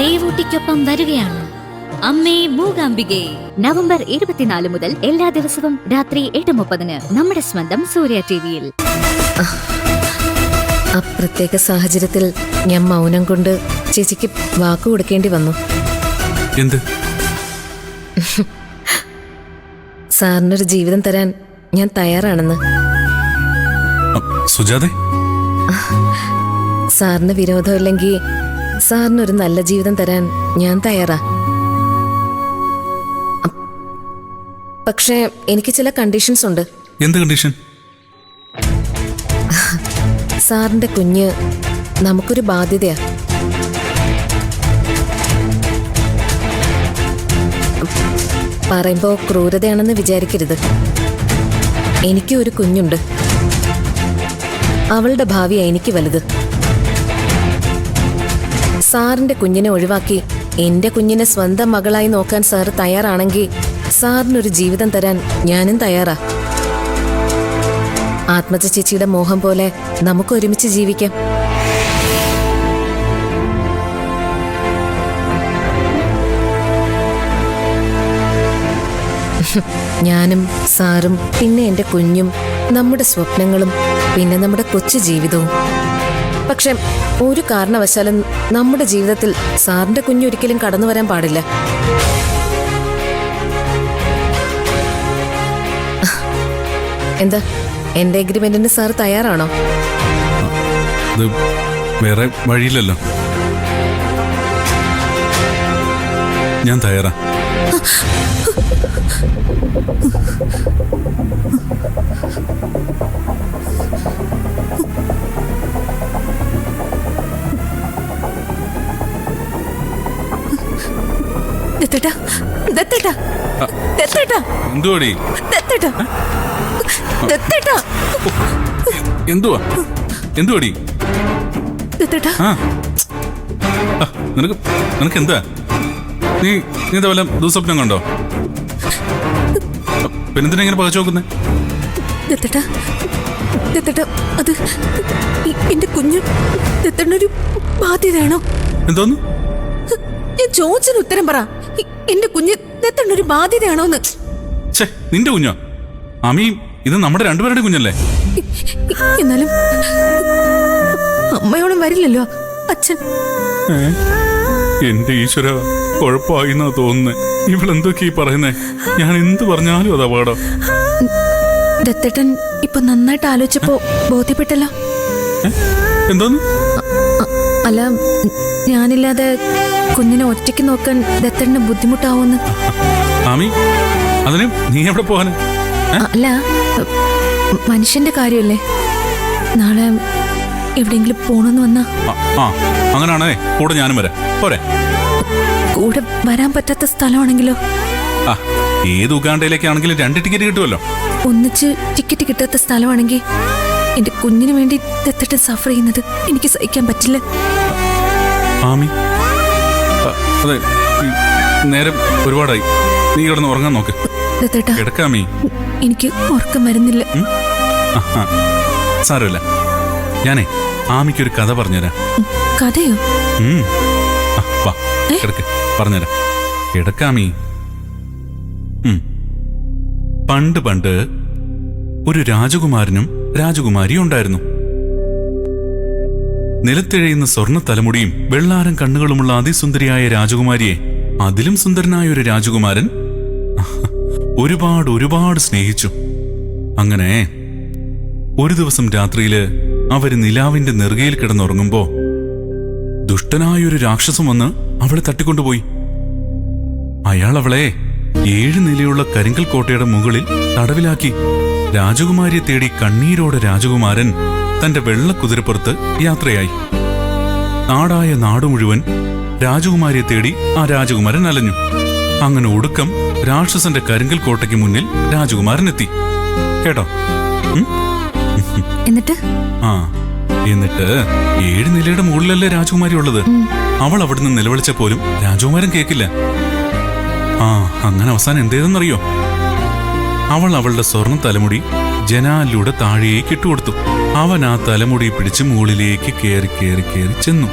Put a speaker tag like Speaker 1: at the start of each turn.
Speaker 1: ദേവൂട്ടിക്കൊപ്പം വരികയാണ് അമ്മേ മൂകാംബികെ. നവംബർ 24 മുതൽ എല്ലാ ദിവസവും രാത്രി 8:30 നമ്മുടെ സ്വന്തം സൂര്യ ടിവിയിൽ.
Speaker 2: ആ പ്രത്യേക സാഹചര്യത്തിൽ ഞാൻ മൗനം കൊണ്ട് ചേച്ചിക്ക് വാക്ക് കൊടുക്കേണ്ടി വന്നു.
Speaker 3: എന്ത്?
Speaker 2: സാറിനൊരു ജീവിതം തരാൻ ഞാൻ തയ്യാറാണെന്ന്.
Speaker 3: സുജാതെ,
Speaker 2: സാറിന് വിരോധമില്ലെങ്കിൽ സാറിനൊരു നല്ല ജീവിതം തരാൻ ഞാൻ തയ്യാറാ. പക്ഷേ എനിക്ക് ചില കണ്ടീഷൻസ് ഉണ്ട്.
Speaker 3: എന്ത് കണ്ടീഷൻ?
Speaker 2: സാറിന്റെ കുഞ്ഞ് നമുക്കൊരു ബാധ്യതയാ. പറയുമ്പോ ക്രൂരതയാണെന്ന് വിചാരിക്കരുത്. എനിക്ക് ഒരു കുഞ്ഞുണ്ട്. അവളുടെ ഭാവിയാ എനിക്ക് വലുത്. സാറിന്റെ കുഞ്ഞിനെ ഒഴിവാക്കി എന്റെ കുഞ്ഞിനെ സ്വന്തം മകളായി നോക്കാൻ സാറ് തയ്യാറാണെങ്കിൽ സാറിനൊരു ജീവിതം തരാൻ ഞാനും തയ്യാറാ. ആത്മജ ചേച്ചിയുടെ മോഹം പോലെ നമുക്ക് ഒരുമിച്ച് ജീവിക്കാം. ഞാനും സാറും പിന്നെ എന്റെ കുഞ്ഞും നമ്മുടെ സ്വപ്നങ്ങളും പിന്നെ നമ്മുടെ കൊച്ചു ജീവിതവും. പക്ഷെ ഒരു കാരണവശാലും നമ്മുടെ ജീവിതത്തിൽ സാറിന്റെ കുഞ്ഞൊരിക്കലും കടന്നു വരാൻ പാടില്ല. എന്താ, എന്റെ എഗ്രിമെന്റിന് സാർ തയ്യാറാണോ?
Speaker 3: വേറെ വഴിയില്ലല്ലോ. ഞാൻ തയ്യാറാ. എന്തുവാടി? എന്തുവാ? എന്തുവാടി? നിനക്ക് എന്താ? നീ വല്ല ദുസ്വപ്നം കണ്ടോ? പിന്നെന്തിനാ ഇങ്ങനെ പകച്ചു നോക്കുന്നേ?
Speaker 2: അത് എന്റെ കുഞ്ഞു ദത്തനൊരു ബാധ്യതയാണോ?
Speaker 3: എന്തോന്നു?
Speaker 2: ഞാൻ ചോദിച്ചതിന് ഉത്തരം പറ. എന്റെ കുഞ്ഞ് ദത്തനൊരു ബാധ്യതയാണോന്ന്.
Speaker 3: നിന്റെ കുഞ്ഞോ? അമ്മീ, ഇത് നമ്മുടെ രണ്ടുപേരുടെ കുഞ്ഞല്ലേ?
Speaker 2: എന്നാലും അമ്മയോളം വരില്ലല്ലോ അച്ഛൻ.
Speaker 3: എന്റെ ഈശ്വര, കുഴപ്പമായി എന്നാ തോന്നുന്നേ. ഇവളെന്തൊക്കെയാ പറയുന്നേ? ഞാൻ എന്ത് പറഞ്ഞാലും അത് അപകടം.
Speaker 2: ദത്തേട്ടൻ ഇപ്പൊ നന്നായിട്ട് ആലോചിച്ചപ്പോ ബോധ്യപ്പെട്ടല്ലോ.
Speaker 3: എന്തോന്ന്?
Speaker 2: അല്ല, ഞാനില്ലാതെ കുഞ്ഞിനെ ഒറ്റയ്ക്ക് നോക്കാൻ ദത്തേട്ടന് ബുദ്ധിമുട്ടാവുമെന്ന്.
Speaker 3: ആമി, അതിന് നീ എവിടെ പോകാന്?
Speaker 2: അല്ല, മനുഷ്യന്റെ കാര്യമല്ലേ. നാളെ എവിടെയെങ്കിലും പോണെന്ന് വന്നാ
Speaker 3: അങ്ങനാണേ കൂടെ ഞാനും വരാം. പോരെ?
Speaker 2: കൂടെ വരാൻ പറ്റാത്ത സ്ഥലമാണെങ്കിലോ?
Speaker 3: ഏത് ഉഗാണ്ടയിലേക്കാണെങ്കിലും 2 ടിക്കറ്റ് കിട്ടുമല്ലോ.
Speaker 2: ഒന്നിച്ച് ടിക്കറ്റ് കിട്ടാത്ത സ്ഥലമാണെങ്കിൽ എന്റെ കുഞ്ഞിന് വേണ്ടി ദത്തേട്ടൻ സഫർ ചെയ്യുന്നത് എനിക്ക് സഹിക്കാൻ പറ്റില്ല.
Speaker 3: ആമി, അതെ, നേരം ഒരുപാടായി. നീ കിടന്ന് ഉറങ്ങാൻ നോക്ക്. കിടക്കാമീ.
Speaker 2: എനിക്ക് ഉറക്കം വരുന്നില്ല.
Speaker 3: സാരമില്ല, ഞാനേ ആമിക്കൊരു കഥ പറഞ്ഞുതരാം.
Speaker 2: കഥയോ?
Speaker 3: വാ, കിടക്ക്, പറഞ്ഞുതരാം. കിടക്കാമീ. പണ്ട് ഒരു രാജകുമാരനും രാജകുമാരിയും ഉണ്ടായിരുന്നു. നിലത്തിഴയുന്ന സ്വർണ്ണ തലമുടിയും വെള്ളാരം കണ്ണുകളുമുള്ള അതിസുന്ദരിയായ രാജകുമാരിയെ അതിലും സുന്ദരനായ ഒരു രാജകുമാരൻ ഒരുപാട് സ്നേഹിച്ചു. അങ്ങനെ ഒരു ദിവസം രാത്രിയില് അവര് നിലാവിന്റെ നെറുകയിൽ കിടന്നുറങ്ങുമ്പോ ദുഷ്ടനായൊരു രാക്ഷസം വന്ന് അവളെ തട്ടിക്കൊണ്ടുപോയി. അയാൾ അവളെ 7 നിലയുള്ള കരിങ്കൽ കോട്ടയുടെ മുകളിൽ തടവിലാക്കി. രാജകുമാരിയെ തേടി കണ്ണീരോടെ രാജകുമാരൻ തന്റെ വെള്ളക്കുതിരപ്പുറത്ത് യാത്രയായി. നാടായ നാടു മുഴുവൻ രാജകുമാരിയെ തേടി ആ രാജകുമാരൻ അലഞ്ഞു. അങ്ങനെ ഒടുക്കം രാക്ഷസന്റെ കരിങ്കൽ കോട്ടയ്ക്ക് മുന്നിൽ രാജകുമാരൻ എത്തി. കേട്ടോ?
Speaker 2: എന്നിട്ട്
Speaker 3: 7 നിലയുടെ മുകളിലല്ലേ രാജകുമാരി ഉള്ളത്. അവൾ അവിടുന്ന് നിലവിളിച്ച പോലും രാജകുമാരൻ കേക്കില്ല. അങ്ങനെ അവസാനം എന്തേതെന്നറിയോ? അവൾ അവളുടെ സ്വർണ്ണ തലമുടി ജനാലിലൂടെ താഴേക്ക് ഇട്ടുകൊടുത്തു. അവൻ ആ തലമുടി പിടിച്ച് മുകളിലേക്ക് കേറി ചെന്നു.